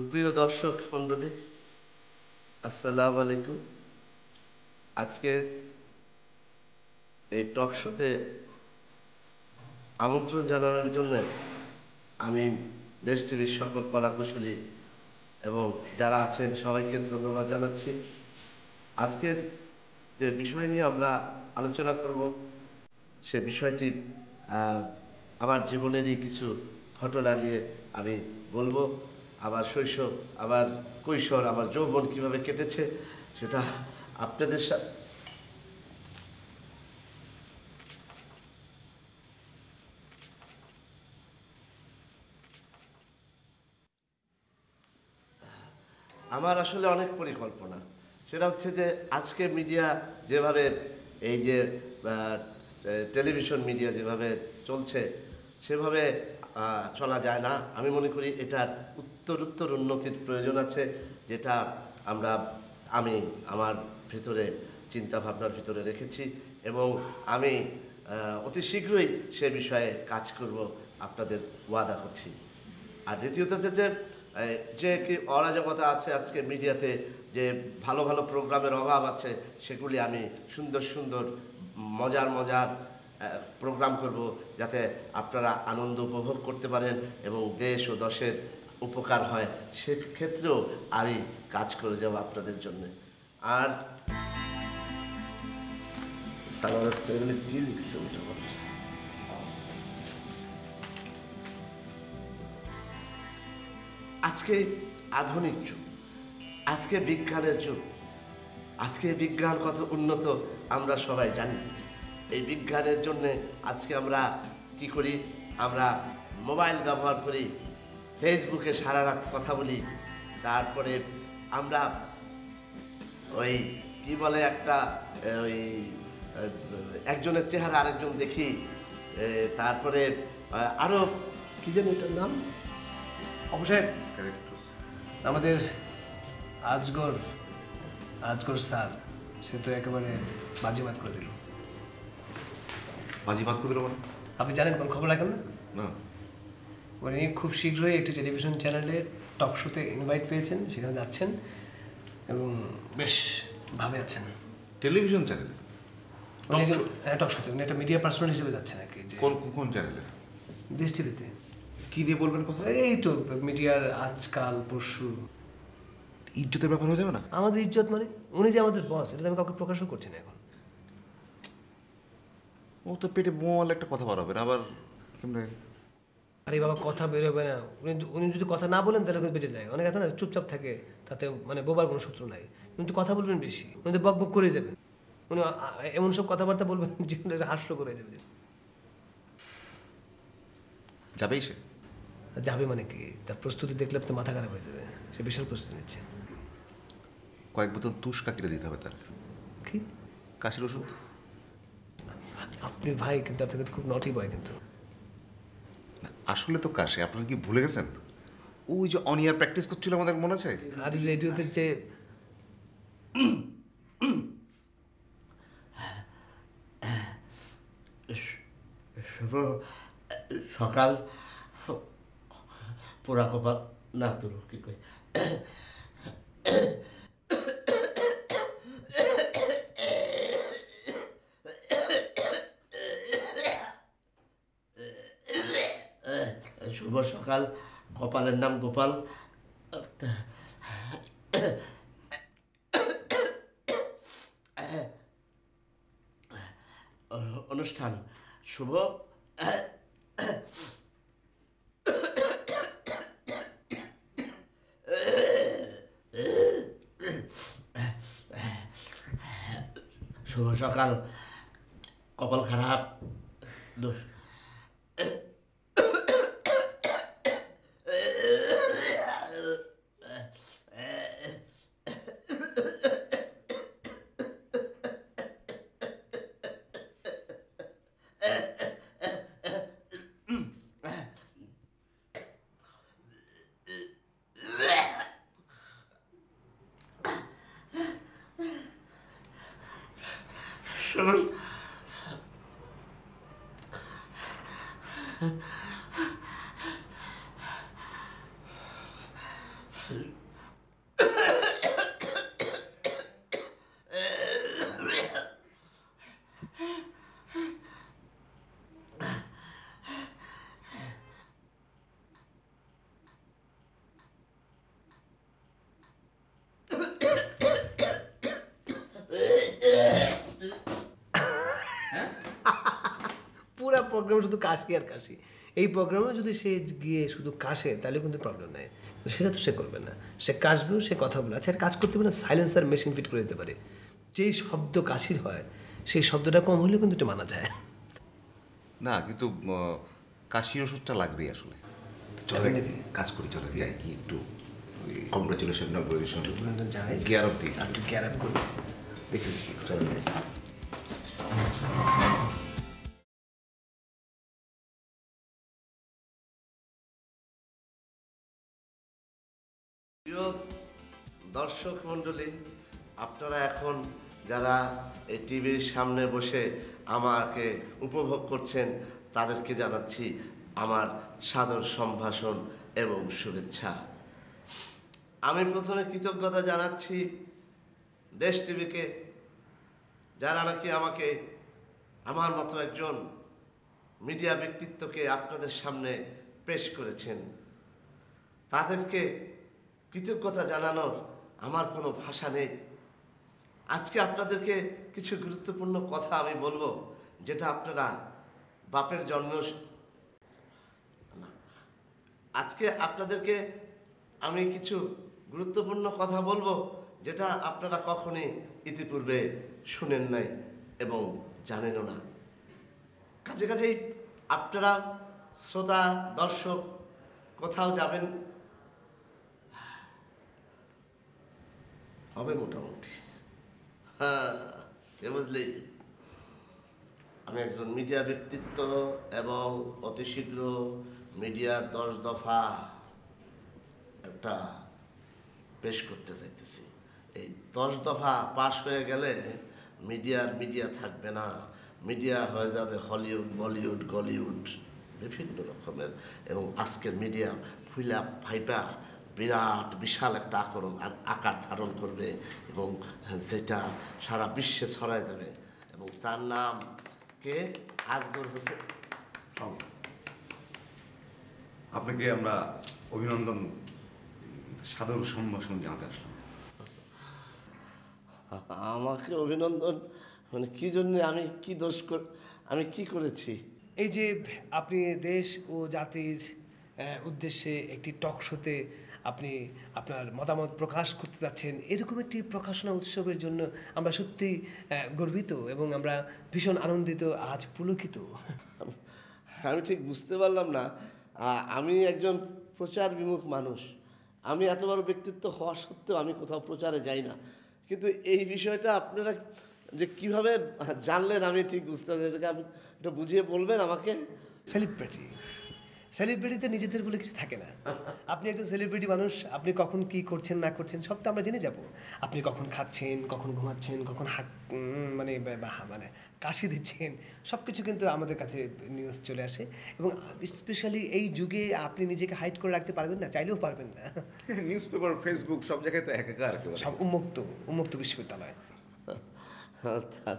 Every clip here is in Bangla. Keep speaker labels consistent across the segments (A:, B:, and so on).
A: সুপ্রিয় দর্শক মন্ডলী, আসসালামু আলাইকুম। আজকে এই টক শোতে আমন্ত্রণ জানানোর জন্য আমি দেশ টিভির সকল কলাকুশলী এবং যারা আছেন সবাইকে ধন্যবাদ জানাচ্ছি। আজকের যে বিষয় নিয়ে আমরা আলোচনা করব সে বিষয়টি আহ, আমার জীবনেরই কিছু ঘটনা নিয়ে আমি বলবো। আমার শৈশব, আমার কৈশোর, আমার যৌবন কিভাবে কেটেছে সেটা আপনাদের সাথে। আমার আসলে অনেক পরিকল্পনা। সেটা হচ্ছে যে আজকে মিডিয়া যেভাবে, এই যে টেলিভিশন মিডিয়া যেভাবে চলছে সেভাবে চলা যায় না। আমি মনে করি এটার উত্তরোত্তর উন্নতির প্রয়োজন আছে, যেটা আমরা আমি আমার ভিতরে চিন্তা ভাবনার ভিতরে রেখেছি এবং আমি অতি শীঘ্রই সে বিষয়ে কাজ করব, আপনাদের ওয়াদা করছি। আর দ্বিতীয়ত হচ্ছে যে যে কি অরাজকতা আছে আজকে মিডিয়াতে, যে ভালো ভালো প্রোগ্রামের অভাব আছে, সেগুলি আমি সুন্দর সুন্দর মজার মজার প্রোগ্রাম করব, যাতে আপনারা আনন্দ উপভোগ করতে পারেন এবং দেশ ও দশের উপকার হয়, সেক্ষেত্রেও আমি কাজ করে যাব আপনাদের জন্য। আর সালাদ এগুলি কি লিখছে মোটামুটি। আজকে আধুনিক যুগ, আজকে বিজ্ঞানের যুগ। আজকে বিজ্ঞান কত উন্নত আমরা সবাই জানি। এই বিজ্ঞানের জন্যে আজকে আমরা কি করি? আমরা মোবাইল ব্যবহার করি, ফেসবুকে সারা রাত কথা বলি, তারপরে আমরা ওই কি বলে একটা ওই একজনের চেহারা আরেকজন দেখি, তারপরে আরও কি জানি এটার নাম,
B: অবশ্যই আমাদের আজগর আজগর স্যার, সে তো একেবারে বাজিমাত করে দিল।
C: বাজিমাত করে দিল মানে?
B: আপনি জানেন কোন খবর রাখেন না?
C: না।
B: উনি খুব শীঘ্রই একটি টেলিভিশন চ্যানেলে টক শোতে ইনভাইট পেয়েছেন, সেখানে যাচ্ছেন এবং বেশ ভাবে আছেন।
C: Television channel?
B: উনি একজন টক শোতে, উনি একটা মিডিয়া পার্সোনাল হিসেবে যাচ্ছেন আর কি।
C: কোন কোন চ্যানেলে?
B: দেশ টিভিতে।
C: কি দিয়ে বলবেন কথা?
B: এই তো মিডিয়ার আজকাল পরশু।
C: ইজ্জতের ব্যাপার হয়ে যাবে না?
B: আমাদের ইজ্জত মানে? উনি যে আমাদের বস, এটা আমি কাউকে প্রকাশও করছি না এখন।
C: ও তো পেটে বোমাল একটা কথা বার হবে না আবার কেমনে?
B: আরে বাবা, কথা বেরোবে না। উনি উনি যদি কথা না বলেন তাহলে বেঁচে যায়। অনেক আছে না চুপচাপ থাকে, তাতে মানে বোবার কোনো শত্রু নাই। কিন্তু কথা বলবেন বেশি, উনি তো বক বক করে যাবে। উনি এমন সব কথাবার্তা বলবেন যেটা হাস্য করে যাবে।
C: যাবেই সে?
B: যাবে মানে কি? তার প্রস্তুতি দেখলে তো মাথা খারাপ হয়ে যাবে। সে বিশাল প্রস্তুতি নিচ্ছে।
C: কয়েক বোতল তুষকা কিনে দিতে হবে তার।
B: কি?
C: কাশির ওষুধ।
B: আপনি ভাই, কিন্তু আপনি কিন্তু খুব নটি বয় কিন্তু।
C: আসলে তো কাশে, আপনারা কি ভুলে গেছেন? ওই যে অন ইয়ার প্র্যাকটিস করছিল আমাদের, মনে আছে?
B: আর রেডিওতে যে
A: শুভ সকাল, পোড়া কপাল না তোর কি কই, শুভ সকাল, কপালের নাম গোপাল। অনুষ্ঠান শুভ। শুভ সকাল, কপাল খারাপ।
B: পুরা প্রোগ্রামে শুধু কাশি আর কাশি। এই প্রোগ্রামে যদি সে গিয়ে শুধু কাশে তাহলে কিন্তু প্রবলেম নেই, সেটা তো সে করবে না। সে কাশবেও, সে কথা বলে। আচ্ছা, কাজ করতে পারে না, সাইলেন্সার মেশিন ফিট করে দিতে পারে। যেই শব্দ কাশির হয় সেই শব্দটা কম হলেও কিন্তু এটা মানা যায়।
C: না কিন্তু কাশির ওষুধটা লাগবেই আসলে। চলে কাজ করি, চলে যাই কি একটু কংগ্রেচুলেশন
B: যায়
C: গিয়ার অফ দিই,
B: একটু কেয়ার আপ করবে।
C: দেখি চলে যাই।
A: প্রিয় দর্শক মণ্ডলী, আপনারা এখন যারা এই টিভির সামনে বসে আমাকে উপভোগ করছেন তাদেরকে জানাচ্ছি আমার সাদর সম্ভাষণ এবং শুভেচ্ছা। আমি প্রথমে কৃতজ্ঞতা জানাচ্ছি দেশ টিভিকে, যারা নাকি আমাকে আমার মতো একজন মিডিয়া ব্যক্তিত্বকে আপনাদের সামনে পেশ করেছেন। তাদেরকে কৃতজ্ঞতা জানানোর আমার কোনো ভাষা নেই। আজকে আপনাদেরকে কিছু গুরুত্বপূর্ণ কথা আমি বলবো, যেটা আপনারা বাপের জন্ম আজকে আপনাদেরকে আমি কিছু গুরুত্বপূর্ণ কথা বলবো, যেটা আপনারা কখনই ইতিপূর্বে শুনেন নাই এবং জানেনও না। কাজেই আপনারা শ্রোতা দর্শক কোথাও যাবেন হবে মোটামুটি। হ্যাঁ, কে বুঝলি? আমি একজন মিডিয়া ব্যক্তিত্ব এবং অতি শীঘ্র মিডিয়ার 10 দফা একটা পেশ করতে চাইতেছি। এই 10 দফা পাশ হয়ে গেলে মিডিয়া থাকবে না। মিডিয়া হয়ে যাবে হলিউড, বলিউড, গলিউড, বিভিন্ন রকমের। এবং আজকের মিডিয়া ফুলা ফাইপা বিরাট বিশাল একটা আকার ধারণ করবে এবং যেটা সারা বিশ্বে ছড়ায় যাবে। এবং তার নাম কে? আজগর হোসেন।
C: আপনাকে আমরা অভিনন্দন, সাদর সম্ভাষণ জানাতে আসলাম।
A: আমাকে অভিনন্দন মানে কি জন্যে? আমি কি দোষ আমি কি করেছি?
B: এই যে আপনি দেশ ও জাতির উদ্দেশ্যে একটি টক শোতে আপনি আপনার মতামত প্রকাশ করতে যাচ্ছেন, এরকম একটি প্রকাশনা উৎসবের জন্য আমরা সত্যি গর্বিত এবং আমরা ভীষণ আনন্দিত, আজ পুলকিত।
A: আমি ঠিক বুঝতে পারলাম না। আমি একজন প্রচার বিমুখ মানুষ। আমি এত বড় ব্যক্তিত্ব হওয়া সত্ত্বেও আমি কোথাও প্রচারে যাই না। কিন্তু এই বিষয়টা আপনারা যে কিভাবে জানলেন আমি ঠিক বুঝতে পারছি। এটাকে আপনি একটু বুঝিয়ে বলবেন আমাকে?
B: সেলিব্রিটিতে নিজেদের বলে কিছু থাকে না। আপনি একজন সেলিব্রিটি মানুষ, আপনি কখন কি করছেন না করছেন সব তো আমরা জেনে যাব। আপনি কখন খাচ্ছেন, কখন ঘুমাচ্ছেন, কখন মানে কাশি দিচ্ছেন, সব কিছু কিন্তু আমাদের কাছে নিউজ চলে আসে। এবং স্পেশালি এই যুগে আপনি নিজেকে হাইড করে রাখতে পারবেন না, চাইলেও পারবেন না।
C: নিউজ পেপার, ফেসবুক সব জায়গায় তো একাকার।
B: সব উন্মুক্ত বিশ্ববিদ্যালয়।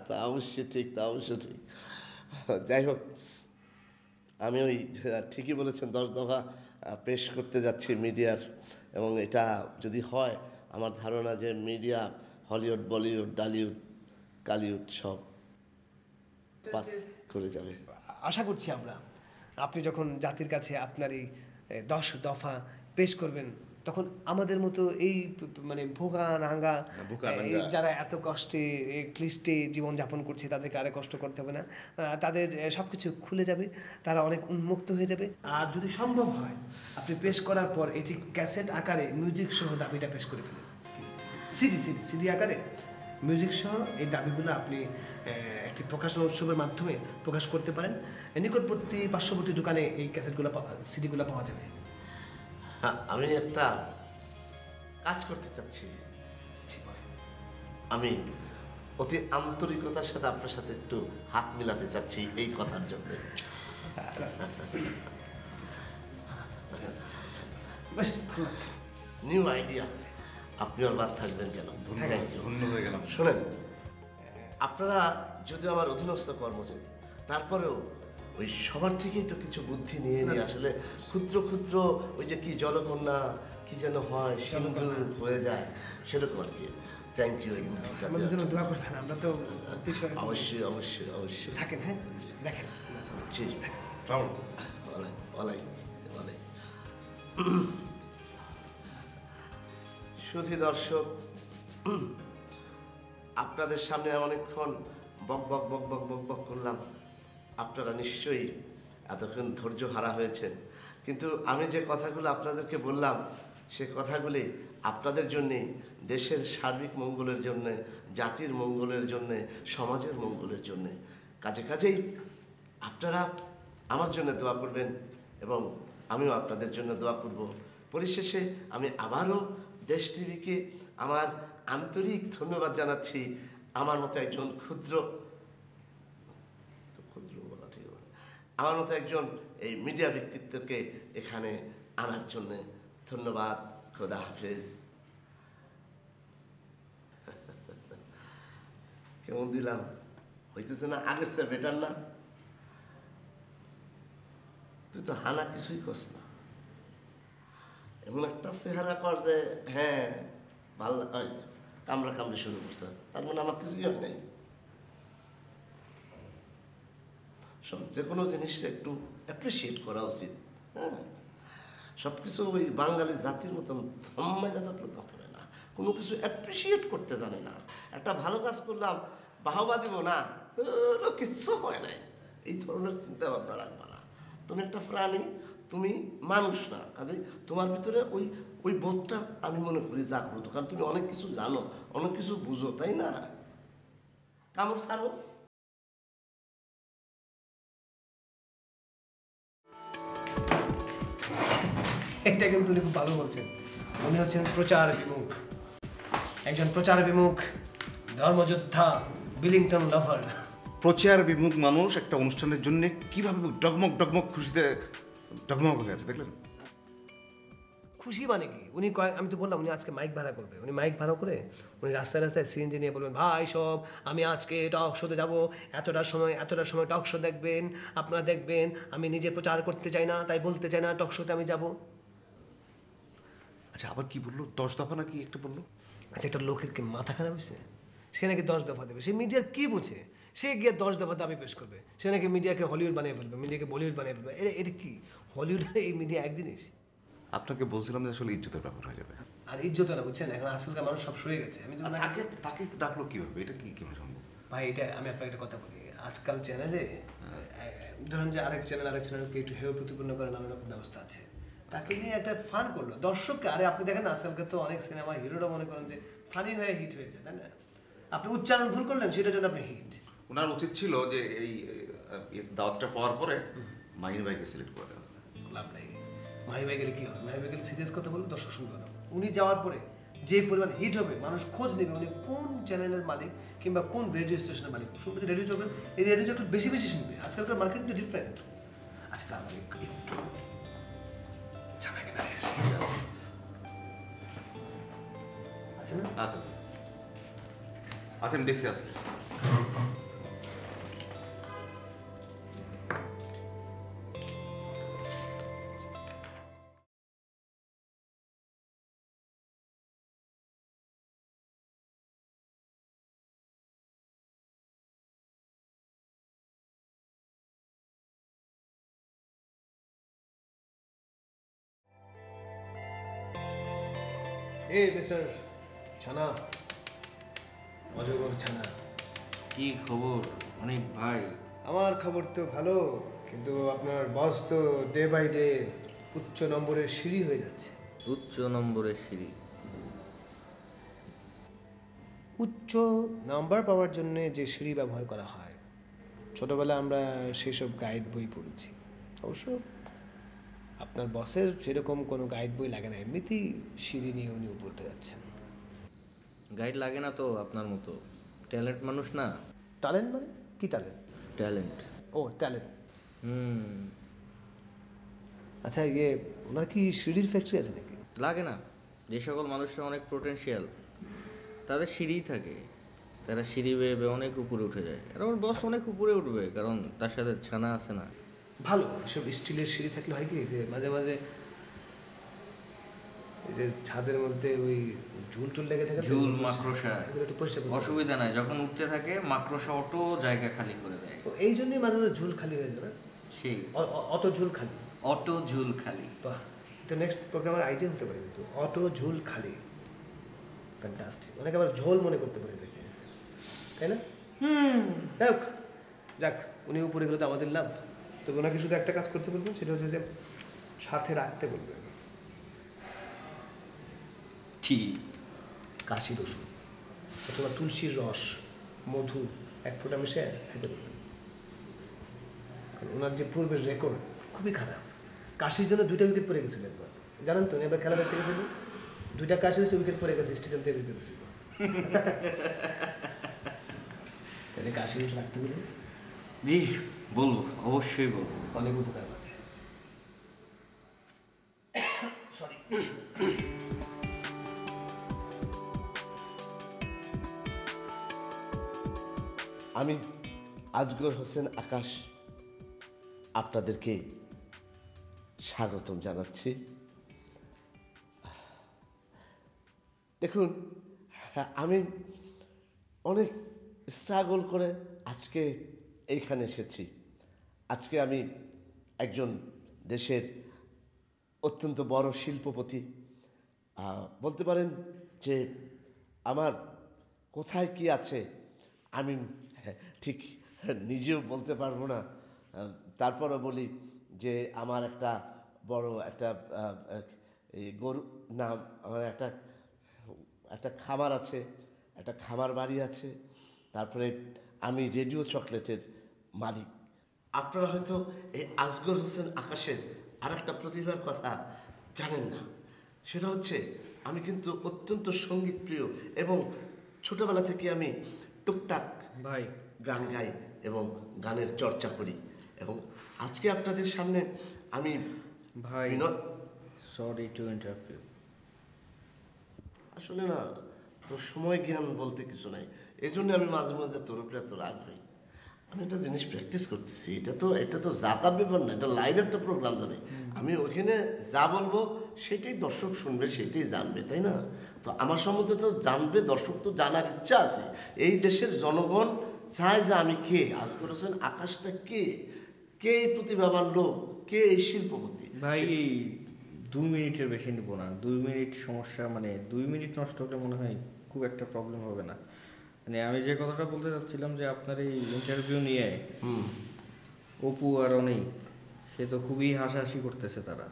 A: তা অবশ্যই ঠিক, তা অবশ্যই ঠিক। যাই হোক, আমি ওই ঠিকই বলেছেন 10 দফা পেশ করতে যাচ্ছি মিডিয়ার। এবং এটা যদি হয়, আমার ধারণা যে মিডিয়া হলিউড, বলিউড, ডালিউড, কালিউড সব পাস করে যাবে।
B: আশা করছি আমরা। আপনি যখন জাতির কাছে আপনার এই 10 দফা পেশ করবেন, তখন আমাদের মতো এই মানে ভোগা নাঙ্গা যারা এত কষ্টে ক্লিষ্টে জীবনযাপন করছে তাদেরকে আরে কষ্ট করতে হবে না। তাদের সব কিছু খুলে যাবে, তারা অনেক উন্মুক্ত হয়ে যাবে। আর যদি সম্ভব হয় আপনি পেশ করার পর এটি ক্যাসেট আকারে মিউজিক সহ দাবিটা পেশ করে ফেলেন। সিডি আকারে মিউজিক সহ এই দাবিগুলো আপনি একটি প্রকাশনা উৎসবের মাধ্যমে প্রকাশ করতে পারেন। নিকটবর্তী পার্শ্ববর্তী দোকানে এই ক্যাসেটগুলো সিডিগুলো পাওয়া যাবে।
A: আমি একটা কাজ করতে চাচ্ছি। আমি অতি আন্তরিকতার সাথে আপনার সাথে একটু হাত মিলাতে চাচ্ছি এই কথার জন্য। New idea. আপনি আর বাদ থাকবেন কেন?
C: ধন্য হয়ে গেলাম।
A: শোনেন, আপনারা যদিও আমার অধীনস্থ কর্মচারী, তারপরেও ওই সবার থেকেই তো কিছু বুদ্ধি নিয়ে নিয়ে আসলে ক্ষুদ্র ক্ষুদ্র ওই যে কি জলকন্যা কি যেন হয় সিন্ধু হয়ে যায় সেরকম আর কি। Thank you.
B: আমাদের জন্য দোয়া করবেন, আমরা তো অতিশয়
A: অবশ্যই অবশ্যই অবশ্যই
B: থাকেন। হ্যাঁ দেখেন
A: জি।
C: সালাম।
A: সুধী দর্শক, আপনাদের সামনে অনেকক্ষণ বক বক বক বক বক বক করলাম। আপনারা নিশ্চয়ই এতক্ষণ ধৈর্য হারা হয়েছেন, কিন্তু আমি যে কথাগুলো আপনাদেরকে বললাম সে কথাগুলি আপনাদের জন্যে, দেশের সার্বিক মঙ্গলের জন্যে, জাতির মঙ্গলের জন্যে, সমাজের মঙ্গলের জন্যে। কাজেই আপনারা আমার জন্য দোয়া করবেন এবং আমিও আপনাদের জন্য দোয়া করব। পরিশেষে আমি আবারও দেশ টিভিকে আমার আন্তরিক ধন্যবাদ জানাচ্ছি আমার মতো একজন আমার মতো একজন এই মিডিয়া ব্যক্তিত্বকে এখানে আনার জন্য ধন্যবাদ। খোদা হাফেজ। কেমন দিলাম? হইতেছে না? আগের চেয়ে বেটার না? তুই তো হানা কিছুই করস না, এমন একটা চেহারা কর যে হ্যাঁ ভাল কামড়া কামড়ি শুরু করছে, তার মানে আমার কিছুই হয় নাই। যে কোনো জিনিসটা একটু অ্যাপ্রিসিয়েট করা উচিত। হ্যাঁ, সব কিছু ওই বাঙালি জাতির মতন ধম্মাইতে থাকলে তো হবে না, কোনো কিছু অ্যাপ্রিসিয়েট করতে জানে না। একটা ভালো কাজ করলাম বাহবা দিব না, কিচ্ছু হয় নাই, এই ধরনের চিন্তা ভাবনা রাখবা না। তুমি একটা প্রাণী, তুমি মানুষ না, কাজেই তোমার ভিতরে ওই ওই বোধটা আমি মনে করি জাগ্রত, কারণ তুমি অনেক কিছু জানো, অনেক কিছু বুঝো, তাই না? কামড় ছাড়ো।
B: এটা কিন্তু উনি খুব ভালো বলছেন। উনি হচ্ছেন প্রচার বিমুখ, একজন প্রচার বিমুখ ধর্মযোদ্ধা, বিলিংটন লাভার।
C: প্রচার বিমুখ মানুষ একটা অনুষ্ঠানের জন্য কিভাবে ডগমগ ডগমগ খুশিতে ডগমগ হয়ে আছে দেখলেন?
B: খুশি মানে কি, উনি আমি তো বললাম উনি আজকে মাইক ভাড়া করবে। উনি মাইক ভাড়া করে উনি রাস্তায় রাস্তায় সিএনজি নিয়ে বলবেন, ভাই সব আমি আজকে টক শোতে যাবো, এতটার সময় টক শো দেখবেন, আপনারা দেখবেন আমি নিজে প্রচার করতে চাই না, তাই বলতে চাই না, টক শোতে আমি যাব।
C: আচ্ছা, আবার কি বললো? 10 দফা নাকি একটা বললো?
B: আচ্ছা, একটা লোকের কি মাথা খারাপ হয়েছে? সে নাকি 10 দফা দেবে, সে মিডিয়ার কি বুঝে? সে গিয়ে 10 দফা দাবি পেশ করবে, সে নাকি মিডিয়াকে হলিউড বানিয়ে ফেলবে, মিডিয়াকে বলিউড বানিয়ে ফেলবে। এটা কি হলিউড আর এই মিডিয়া এক জিনিস?
C: আপনাকে বলছিলাম যে আসলে ইজ্জতের ব্যাপার হয়ে যাবে।
B: আর ইজ্জত না, বুঝছেন, এখন আজকালকার মানুষ সব শুয়ে গেছে। আমি যখন
C: তাকে তাকে ডাকলো কিভাবে? এটা কি কিভাবে সম্ভব?
B: ভাই, এটা আমি আপনাকে একটা কথা বলি, আজকাল চ্যানেলে ধরুন যে আরেক চ্যানেলকে একটু হেয় প্রতিপন্ন করে নানান রকম ব্যবস্থা আছে, তাকে নিয়ে একটা ফান করলো দর্শককে। আরে আপনি দেখেন না আজকালকে তো অনেক সিনেমা হিরোরা মনে করেন যে ফানি হয়ে হিট হয়েছে, তাই না? আপনি উচ্চারণ ভুল করলেন সেটার জন্য আপনি হিট।
C: ওনার উচিত ছিল যে এই দাওয়াতটা পাওয়ার পরে মাহিন ভাইকে সিলেক্ট করে দেওয়া।
B: লাভ নাই, মাহি ভাই গেলে কি হবে? মাহি ভাই গেলে সিরিয়াস কথা বলবো, দর্শক শুনবে না। উনি যাওয়ার পরে যে পরিমাণ হিট হবে, মানুষ খোঁজ নেবে উনি কোন চ্যানেলের মালিক কিংবা কোন রেডিও স্টেশনের মালিক। শুনবে যে রেডিও চলবেন, এই রেডিও একটু বেশি বেশি শুনবে। আজকালকার মার্কেট কিন্তু ডিফারেন্ট। আচ্ছা, তার মানে একটু ঝামেলা না আসে, আছে না?
C: আচ্ছা আচ্ছা, আমি দেখছি আজকে।
B: এই মিস্টার ছানা, অজগর ছানা,
D: কি খবর অনেক ভাই?
B: আমার খবর তো ভালো, কিন্তু আপনার বস তো ডে বাই ডে উচ্চ নম্বরের সিঁড়ি হয়ে যাচ্ছে।
D: উচ্চ নম্বরের সিঁড়ি?
B: উচ্চ নাম্বার পাওয়ার জন্য যে সিঁড়ি ব্যবহার করা হয়, ছোটবেলায় আমরা সেসব গাইড বই পড়েছি। অবশ্য আপনার বসের সেরকম কোনো গাইড বই লাগে না, এমনিতেই সিঁড়ি নিয়ে উনি উপরে উঠে যাচ্ছেন।
D: গাইড লাগে না তো, আপনার মতো ট্যালেন্ট মানুষ না।
B: ট্যালেন্ট মানে কি ট্যালেন্ট?
D: ট্যালেন্ট?
B: ও ট্যালেন্ট।
D: হুম।
B: আচ্ছা, ইয়ে ওনার কি সিঁড়ির ফ্যাক্টরি আছে নাকি?
D: লাগে না, যে সকল মানুষরা অনেক পোটেনশিয়াল তাদের সিঁড়িই থাকে। তারা সিঁড়ি বেয়ে বেয়ে অনেক উপরে উঠে যায়, আর আমার বস অনেক উপরে উঠবে, কারণ তার সাথে ছানা আছে না।
B: ভালো এসব স্টিলের সিঁড়ি থাকলে হয় কি যে মাঝে মাঝে এই যে ছাদের মধ্যে ওই ঝুল টুল লেগে থাকে,
D: ঝুল মাকড়সা
B: এগুলো একটু পরিষ্কার করতে হবে।
D: অসুবিধা নাই, যখন উঠতে থাকে মাকড়সা অটো জায়গা খালি করে দেয়।
B: তো এই জন্যই মাঝে মাঝে ঝুল খালি হয়ে যাবে,
D: সেই
B: অটো ঝুল খালি।
D: অটো ঝুল খালি।
B: বাহ, এটা নেক্সট প্রোগ্রামের আইডিয়া হতে পারে কিন্তু, অটো ঝুল খালি। ফ্যান্টাস্টিক। অনেকে আবার ঝোল মনে করতে পারে দেখে, তাই না? যাক যাক, উনি উপরে গেলে তো আমাদের লাভ। তো ওনাকে শুধু একটা কাজ করতে বলবেন, সেটা হচ্ছে যে সাথে রাখতে বলবেন
D: ঠিক।
B: কাশি রসুন অথবা তুলসীর রস, মধু 1 ফোঁটা মিশে খেতে বলবেন। কারণ ওনার যে পূর্বের রেকর্ড খুবই খারাপ। কাশির জন্য 2টা উইকেট পড়ে গেছিল একবার, জানেন তো? এবার খেলা দেখতে গেছিল, 2টা কাশি হয়েছে, উইকেট পড়ে গেছে, স্টেডিয়াম থেকে উইকেট ছিল। তাহলে কাশি রসুন রাখতে বলবেন,
D: জি বলবো, অবশ্যই বলবো।
B: অনেক উপকার পাবে। সরি।
A: আমি আজগর হোসেন আকাশ আপনাদেরকে স্বাগতম জানাচ্ছি। দেখুন, আমি অনেক স্ট্রাগল করে আজকে এইখানে এসেছি। আজকে আমি একজন দেশের অত্যন্ত বড় শিল্পপতি। বলতে পারেন যে আমার কোথায় কি আছে আমি ঠিক নিজেও বলতে পারবো না। তারপরও বলি যে আমার একটা বড় একটা গরু না, আমার একটা খামার আছে, একটা খামার বাড়ি আছে। তারপরে আমি রেডিও চকলেটের মালিক। আপনারা হয়তো এই আজগর হোসেন আকাশের আর একটা প্রতিভার কথা জানেন না। সেটা হচ্ছে আমি কিন্তু অত্যন্ত সঙ্গীত প্রিয় এবং ছোটবেলা থেকে আমি টুকটাক
D: ভাই
A: গান গাই এবং গানের চর্চা করি। এবং আজকে আপনাদের সামনে আমি
D: ভাই
A: Vinod,
D: sorry to interrupt you.
A: আসলে না, তোর সময় জ্ঞান বলতে কিছু নাই, এই জন্য আমি মাঝে মাঝে তোর উপরে এত রাগ হই। আমি একটা জিনিস প্র্যাকটিস করতেছি, এটা তো জাকার ব্যাপার না, এটা লাইভ একটা প্রোগ্রাম যাবে। আমি ওইখানে যা বলবো সেটাই দর্শক শুনবে, সেটাই জানবে, তাই না? তো আমার সম্বন্ধে তো জানবে দর্শক, তো জানার ইচ্ছা আছে। এই দেশের জনগণ চায় যে আমি কে, আজগর হোসেন আকাশটা কে, কে এই প্রতিভাবান লোক, কে এই শিল্পপতি।
D: ভাই 2 মিনিটের বেশি নিব না, 2 মিনিট সমস্যা, মানে 2 মিনিট নষ্ট হলে মনে হয় খুব একটা প্রবলেম হবে না। মানে আমি যে কথাটা বলতে চাচ্ছিলাম যে আপনার এই ইন্টারভিউ নিয়ে অপু আর অনেক, সে তো খুবই হাসাহাসি করতেছে তারা।